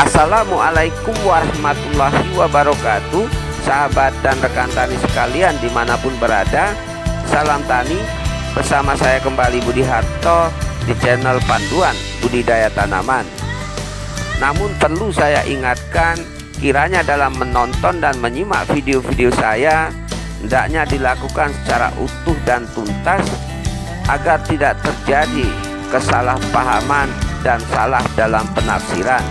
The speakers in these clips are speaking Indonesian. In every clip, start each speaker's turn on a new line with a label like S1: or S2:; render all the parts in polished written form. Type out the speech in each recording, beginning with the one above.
S1: Assalamualaikum warahmatullahi wabarakatuh. Sahabat dan rekan tani sekalian dimanapun berada, salam tani. Bersama saya kembali Budi Harto di channel Panduan Budidaya Tanaman. Namun perlu saya ingatkan, kiranya dalam menonton dan menyimak video-video saya, hendaknya dilakukan secara utuh dan tuntas agar tidak terjadi kesalahpahaman dan salah dalam penafsiran.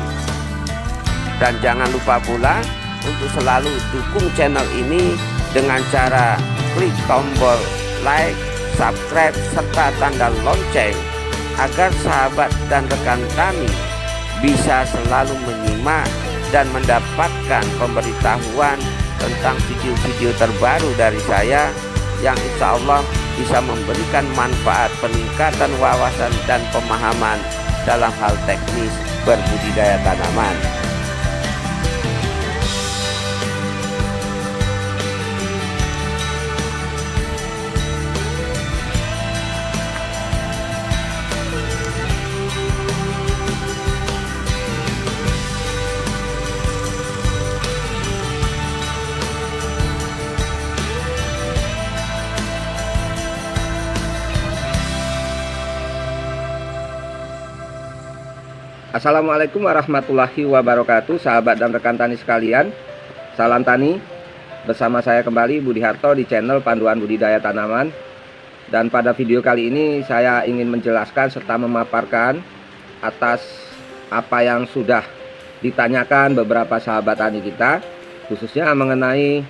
S1: Dan jangan lupa pula untuk selalu dukung channel ini dengan cara klik tombol like, subscribe, serta tanda lonceng agar sahabat dan rekan tani bisa selalu menyimak dan mendapatkan pemberitahuan tentang video-video terbaru dari saya yang insya Allah bisa memberikan manfaat peningkatan wawasan dan pemahaman dalam hal teknis berbudidaya tanaman.
S2: Assalamualaikum warahmatullahi wabarakatuh, sahabat dan rekan tani sekalian. Salam tani, bersama saya kembali Budi Harto di channel Panduan Budidaya Tanaman. Dan pada video kali ini saya ingin menjelaskan serta memaparkan atas apa yang sudah ditanyakan beberapa sahabat tani kita, khususnya mengenai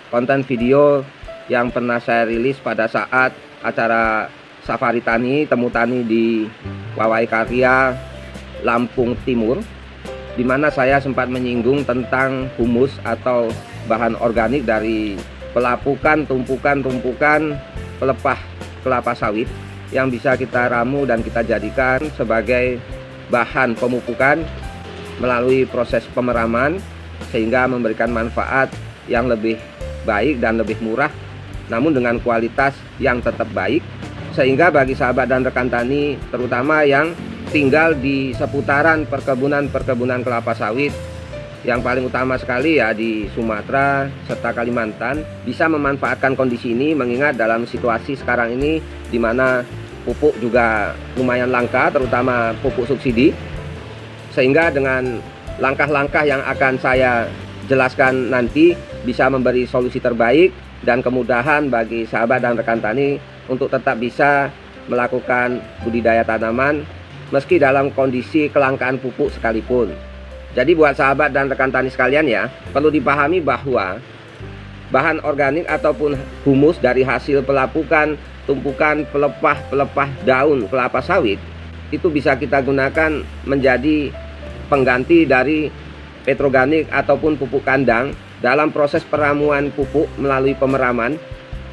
S2: konten video yang pernah saya rilis pada saat acara Safari Tani, Temu Tani di Wawai Karya, Lampung Timur, di mana saya sempat menyinggung tentang humus atau bahan organik dari pelapukan tumpukan pelepah kelapa sawit yang bisa kita ramu dan kita jadikan sebagai bahan pemupukan melalui proses pemeraman, sehingga memberikan manfaat yang lebih baik dan lebih murah, namun dengan kualitas yang tetap baik, sehingga bagi sahabat dan rekan tani terutama yang tinggal di seputaran perkebunan kelapa sawit yang paling utama sekali ya di Sumatera serta Kalimantan, bisa memanfaatkan kondisi ini, mengingat dalam situasi sekarang ini di mana pupuk juga lumayan langka, terutama pupuk subsidi, sehingga dengan langkah-langkah yang akan saya jelaskan nanti bisa memberi solusi terbaik dan kemudahan bagi sahabat dan rekan tani untuk tetap bisa melakukan budidaya tanaman meski dalam kondisi kelangkaan pupuk sekalipun. Jadi buat sahabat dan rekan tani sekalian ya, perlu dipahami bahwa bahan organik ataupun humus dari hasil pelapukan tumpukan pelepah daun kelapa sawit itu bisa kita gunakan menjadi pengganti dari petroganik ataupun pupuk kandang dalam proses peramuan pupuk melalui pemeraman,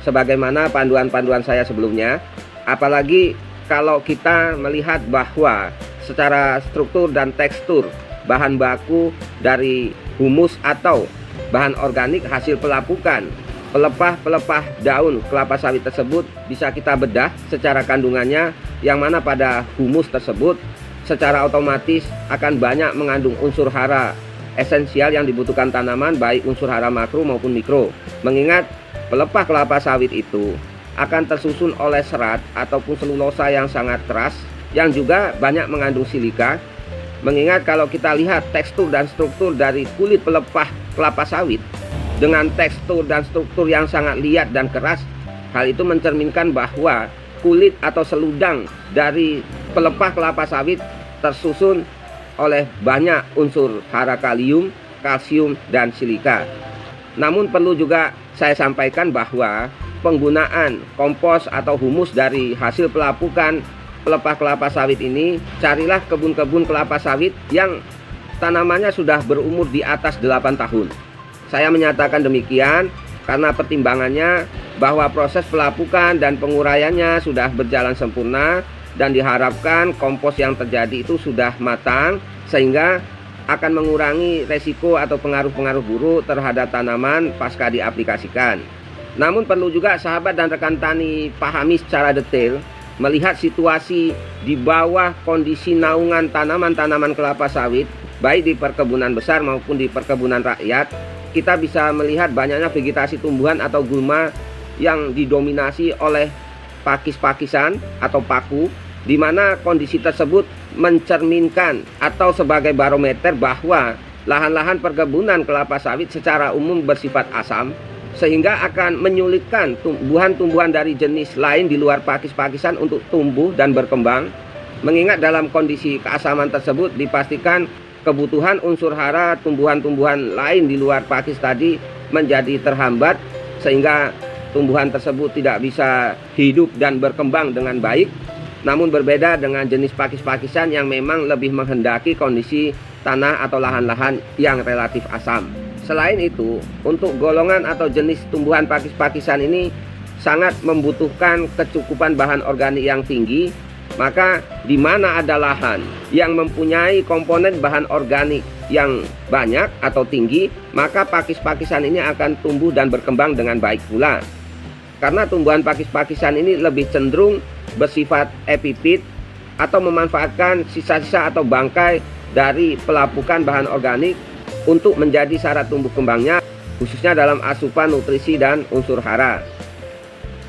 S2: sebagaimana panduan-panduan saya sebelumnya. Apalagi kalau kita melihat bahwa secara struktur dan tekstur bahan baku dari humus atau bahan organik hasil pelapukan pelepah daun kelapa sawit tersebut bisa kita bedah secara kandungannya, yang mana pada humus tersebut secara otomatis akan banyak mengandung unsur hara esensial yang dibutuhkan tanaman, baik unsur hara makro maupun mikro. Mengingat pelepah kelapa sawit itu akan tersusun oleh serat ataupun selulosa yang sangat keras, yang juga banyak mengandung silika. Mengingat kalau kita lihat tekstur dan struktur dari kulit pelepah kelapa sawit dengan tekstur dan struktur yang sangat liat dan keras, hal itu mencerminkan bahwa kulit atau seludang dari pelepah kelapa sawit tersusun oleh banyak unsur hara kalium, kalsium, dan silika. Namun perlu juga saya sampaikan bahwa penggunaan kompos atau humus dari hasil pelapukan pelepah kelapa sawit ini, carilah kebun-kebun kelapa sawit yang tanamannya sudah berumur di atas 8 tahun. Saya menyatakan demikian karena pertimbangannya bahwa proses pelapukan dan penguraiannya sudah berjalan sempurna dan diharapkan kompos yang terjadi itu sudah matang, sehingga akan mengurangi resiko atau pengaruh-pengaruh buruk terhadap tanaman pasca diaplikasikan. Namun perlu juga sahabat dan rekan tani pahami secara detail, melihat situasi di bawah kondisi naungan tanaman-tanaman kelapa sawit baik di perkebunan besar maupun di perkebunan rakyat, kita bisa melihat banyaknya vegetasi tumbuhan atau gulma yang didominasi oleh pakis-pakisan atau paku, di mana kondisi tersebut mencerminkan atau sebagai barometer bahwa lahan-lahan perkebunan kelapa sawit secara umum bersifat asam, sehingga akan menyulitkan tumbuhan-tumbuhan dari jenis lain di luar pakis-pakisan untuk tumbuh dan berkembang. Mengingat dalam kondisi keasaman tersebut dipastikan kebutuhan unsur hara tumbuhan-tumbuhan lain di luar pakis tadi menjadi terhambat, sehingga tumbuhan tersebut tidak bisa hidup dan berkembang dengan baik. Namun berbeda dengan jenis pakis-pakisan yang memang lebih menghendaki kondisi tanah atau lahan-lahan yang relatif asam. Selain itu, untuk golongan atau jenis tumbuhan pakis-pakisan ini sangat membutuhkan kecukupan bahan organik yang tinggi. Maka di mana ada lahan yang mempunyai komponen bahan organik yang banyak atau tinggi, maka pakis-pakisan ini akan tumbuh dan berkembang dengan baik pula. Karena tumbuhan pakis-pakisan ini lebih cenderung bersifat epifit atau memanfaatkan sisa-sisa atau bangkai dari pelapukan bahan organik untuk menjadi syarat tumbuh kembangnya, khususnya dalam asupan nutrisi dan unsur hara.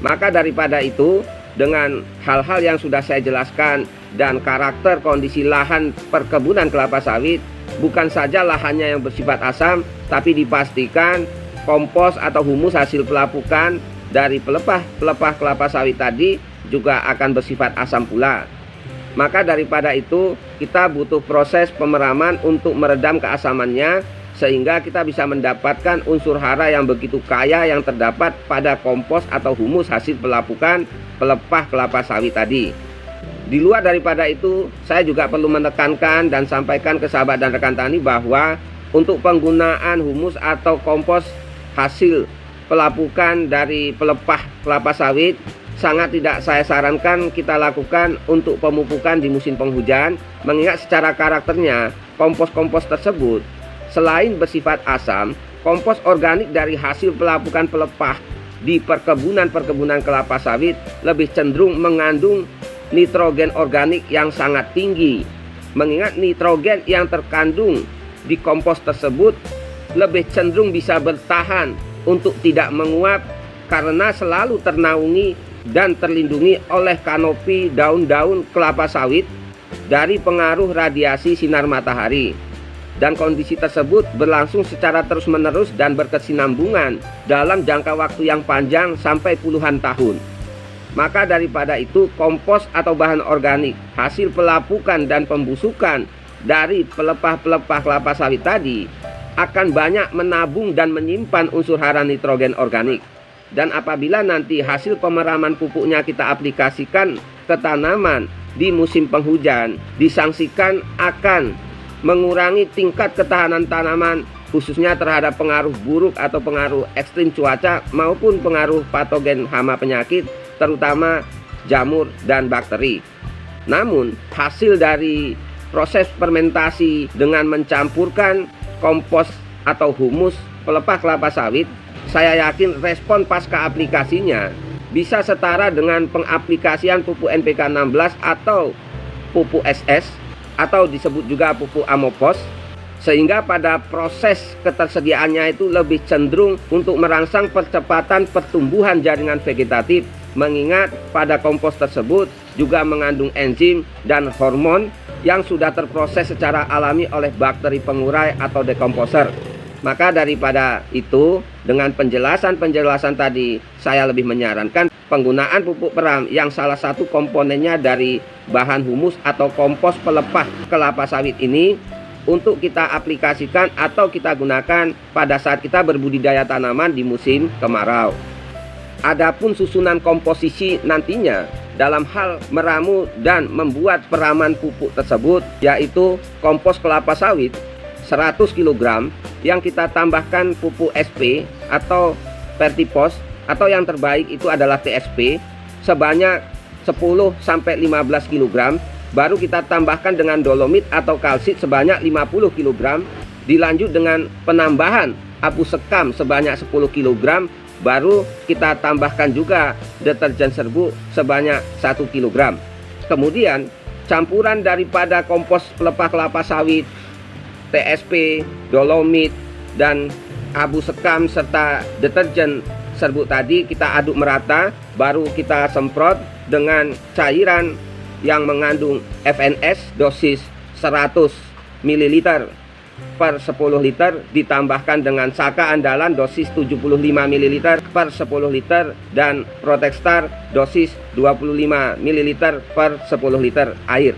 S2: Maka daripada itu, dengan hal-hal yang sudah saya jelaskan dan karakter kondisi lahan perkebunan kelapa sawit, bukan saja lahannya yang bersifat asam, tapi dipastikan kompos atau humus hasil pelapukan dari pelepah kelapa sawit tadi juga akan bersifat asam pula. Maka daripada itu, kita butuh proses pemeraman untuk meredam keasamannya, sehingga kita bisa mendapatkan unsur hara yang begitu kaya yang terdapat pada kompos atau humus hasil pelapukan pelepah kelapa sawit tadi. Di luar daripada itu, saya juga perlu menekankan dan sampaikan ke sahabat dan rekan tani bahwa untuk penggunaan humus atau kompos hasil pelapukan dari pelepah kelapa sawit sangat tidak saya sarankan kita lakukan untuk pemupukan di musim penghujan, mengingat secara karakternya kompos-kompos tersebut selain bersifat asam, kompos organik dari hasil pelapukan pelepah di perkebunan kelapa sawit lebih cenderung mengandung nitrogen organik yang sangat tinggi. Mengingat nitrogen yang terkandung di kompos tersebut lebih cenderung bisa bertahan untuk tidak menguap karena selalu ternaungi dan terlindungi oleh kanopi daun-daun kelapa sawit dari pengaruh radiasi sinar matahari. Dan kondisi tersebut berlangsung secara terus-menerus dan berkesinambungan dalam jangka waktu yang panjang sampai puluhan tahun. Maka daripada itu, kompos atau bahan organik hasil pelapukan dan pembusukan dari pelepah-pelepah kelapa sawit tadi akan banyak menabung dan menyimpan unsur hara nitrogen organik. Dan apabila nanti hasil pemeraman pupuknya kita aplikasikan ke tanaman di musim penghujan, disangsikan akan mengurangi tingkat ketahanan tanaman, khususnya terhadap pengaruh buruk atau pengaruh ekstrim cuaca maupun pengaruh patogen hama penyakit, terutama jamur dan bakteri. Namun hasil dari proses fermentasi dengan mencampurkan kompos atau humus pelepah kelapa sawit, saya yakin respon pasca aplikasinya bisa setara dengan pengaplikasian pupuk NPK 16 atau pupuk SS atau disebut juga pupuk amopos, sehingga pada proses ketersediaannya itu lebih cenderung untuk merangsang percepatan pertumbuhan jaringan vegetatif, mengingat pada kompos tersebut juga mengandung enzim dan hormon yang sudah terproses secara alami oleh bakteri pengurai atau dekomposer. Maka daripada itu, dengan penjelasan tadi, saya lebih menyarankan penggunaan pupuk peram yang salah satu komponennya dari bahan humus atau kompos pelepah kelapa sawit ini untuk kita aplikasikan atau kita gunakan pada saat kita berbudidaya tanaman di musim kemarau. Adapun susunan komposisi nantinya dalam hal meramu dan membuat peraman pupuk tersebut, yaitu kompos kelapa sawit 100 kg yang kita tambahkan pupuk SP atau Vertipos, atau yang terbaik itu adalah TSP sebanyak 10-15 kg, baru kita tambahkan dengan dolomit atau kalsit sebanyak 50 kg, dilanjut dengan penambahan abu sekam sebanyak 10 kg, baru kita tambahkan juga deterjen serbuk sebanyak 1 kg. Kemudian campuran daripada kompos pelepah kelapa sawit TSP, dolomit, dan abu sekam serta deterjen serbuk tadi kita aduk merata, baru kita semprot dengan cairan yang mengandung FNS dosis 100 ml per 10 liter ditambahkan dengan Saka andalan dosis 75 ml per 10 liter dan Protextar dosis 25 ml per 10 liter air.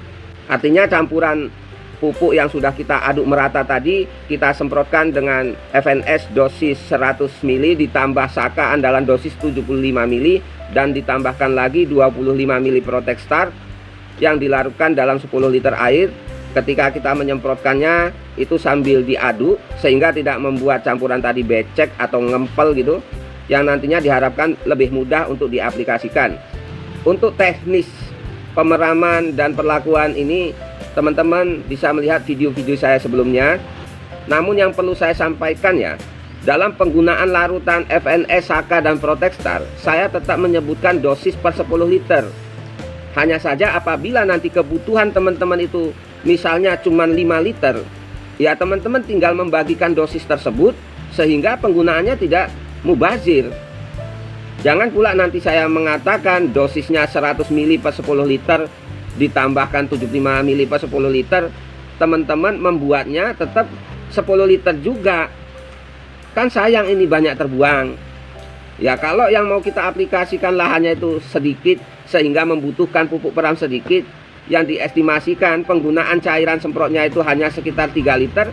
S2: Artinya campuran pupuk yang sudah kita aduk merata tadi kita semprotkan dengan FNS dosis 100 ml ditambah Saka andalan dosis 75 ml dan ditambahkan lagi 25 ml Protextar yang dilarutkan dalam 10 liter air. Ketika kita menyemprotkannya itu sambil diaduk sehingga tidak membuat campuran tadi becek atau ngempel gitu, yang nantinya diharapkan lebih mudah untuk diaplikasikan. Untuk teknis pemeraman dan perlakuan ini teman-teman bisa melihat video-video saya sebelumnya. Namun yang perlu saya sampaikan ya, dalam penggunaan larutan FNS, Saka, dan Protextar saya tetap menyebutkan dosis per 10 liter. Hanya saja apabila nanti kebutuhan teman-teman itu misalnya cuma 5 liter, ya teman-teman tinggal membagikan dosis tersebut sehingga penggunaannya tidak mubazir. Jangan pula nanti saya mengatakan dosisnya 100 ml per 10 liter ditambahkan 75 ml per 10 liter, teman-teman membuatnya tetap 10 liter juga. Kan sayang ini banyak terbuang. Ya kalau yang mau kita aplikasikan lahannya itu sedikit sehingga membutuhkan pupuk peram sedikit, yang diestimasikan penggunaan cairan semprotnya itu hanya sekitar 3 liter,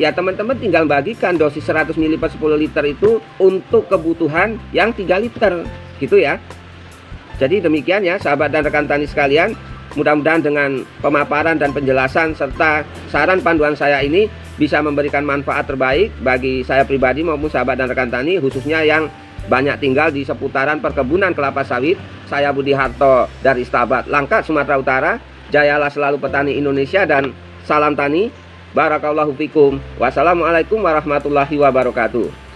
S2: ya teman-teman tinggal bagikan dosis 100 ml per 10 liter itu untuk kebutuhan yang 3 liter gitu ya. Jadi demikian ya sahabat dan rekan tani sekalian, mudah-mudahan dengan pemaparan dan penjelasan serta saran panduan saya ini bisa memberikan manfaat terbaik bagi saya pribadi maupun sahabat dan rekan tani, khususnya yang banyak tinggal di seputaran perkebunan kelapa sawit. Saya Budi Harto dari Stabat Langkat, Sumatera Utara. Jayalah selalu petani Indonesia dan salam tani. Barakallahu fikum. Wassalamualaikum warahmatullahi wabarakatuh.